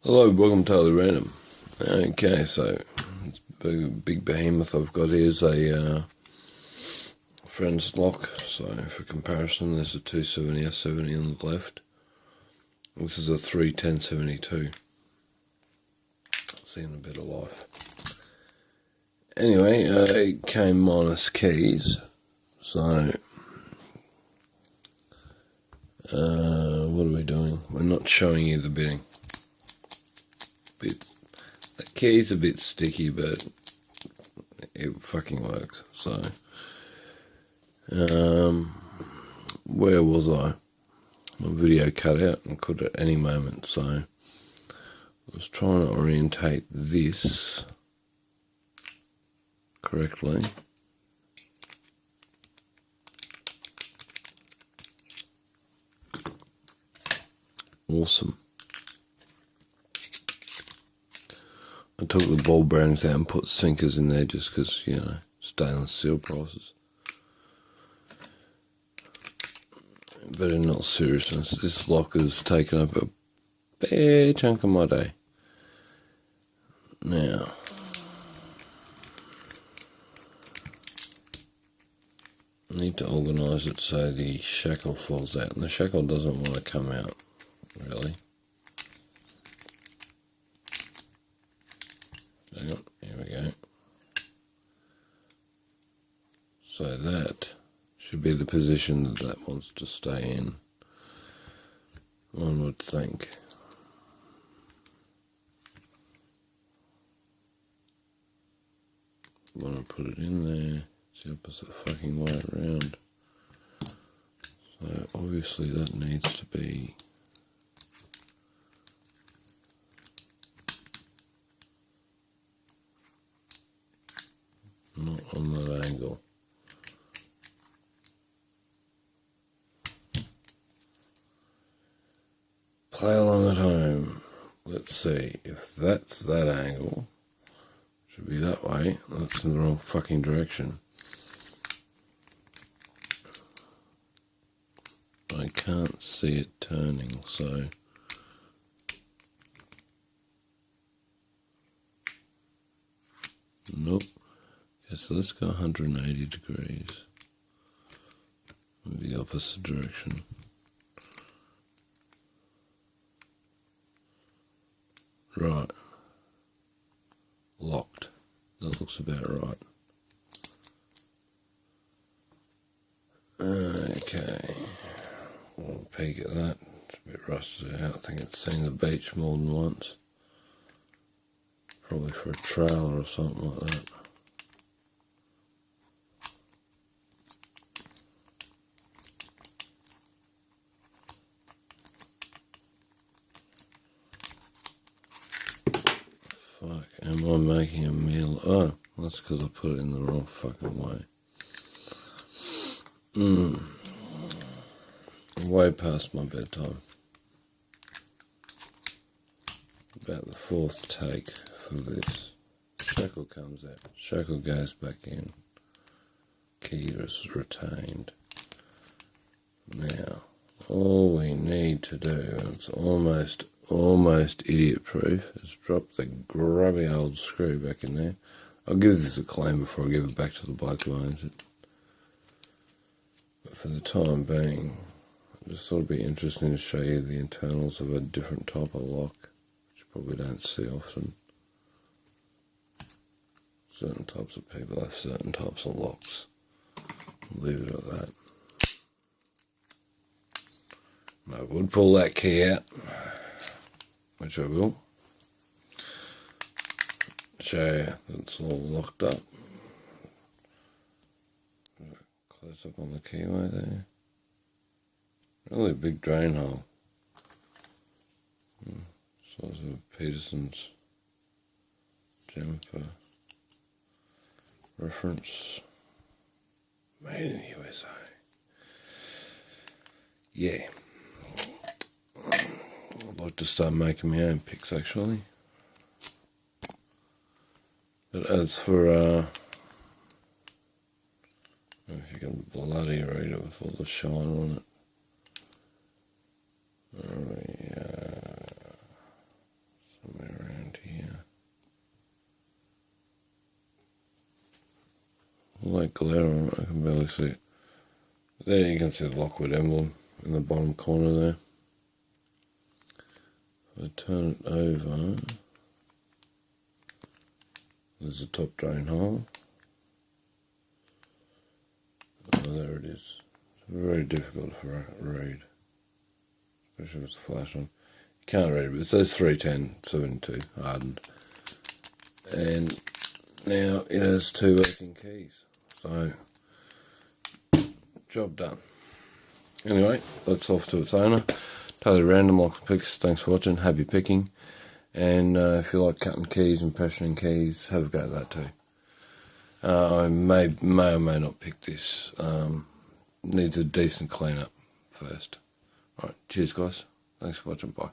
Hello, welcome to Totally Random. Okay, so big behemoth I've got here is a friend's lock. So for comparison, there's a 270S70 on the left. This is a 31072. Seeing a bit of life. Anyway, it came minus keys. So what are we doing? We're not showing you the bitting. The key's a bit sticky, but it fucking works. So, where was I? My video cut out and could at any moment. So, I was trying to orientate this correctly. Awesome. I took the ball bearings out and put sinkers in there just because, you know, stainless steel prices. But in all seriousness, this lock has taken up a fair chunk of my day. Now, I need to organise it so the shackle falls out. And the shackle doesn't want to come out, really. Hang on, here we go. So that should be the position that wants to stay in, one would think. Want to put it in there, it's the opposite fucking way around. So obviously that needs to be not on that angle. Play along at home. Let's see if that's that angle. Should be that way. That's in the wrong fucking direction. I can't see it turning, so nope. Okay, so let's go 180 degrees. The opposite direction. Right. Locked. That looks about right. Okay. We'll peek at that. It's a bit rusted out. I think it's seen the beach more than once. Probably for a trailer or something like that. Fuck, am I making a meal? Oh, that's because I put it in the wrong fucking way. Way past my bedtime. About the fourth take for this. Shackle comes out. Shackle goes back in. Key is retained. Now, all we need to do, and it's almost idiot proof, is drop the grubby old screw back in there. I'll give this a clean before I give it back to the bloke who owns it. But for the time being, I just thought it'd be interesting to show you the internals of a different type of lock, which you probably don't see often. Certain types of people have certain types of locks. I'll leave it at that. I would pull that key out, which I will. Show you that it's all locked up. Close up on the keyway there. Really big drain hole. Size of Peterson's gem for reference. Made in the USA. Yeah. I'd like to start making my own picks actually. But as for, I don't know if you can bloody read it with all the shine on it. glare on it, I can barely see it. There you can see the Lockwood emblem in the bottom corner there. If I turn it over, there's the top drain hole. Oh, there it is. It's very difficult to read, especially with the flash on. You can't read it, but it says 310/72 hardened. And now it has 2 working keys. So, job done. Anyway, that's off to its owner. Totally random, like picks. Thanks for watching. Happy picking. And if you like cutting keys and pressuring keys, have a go at that too. I may or may not pick this. Needs a decent clean up first. Alright, cheers guys. Thanks for watching. Bye.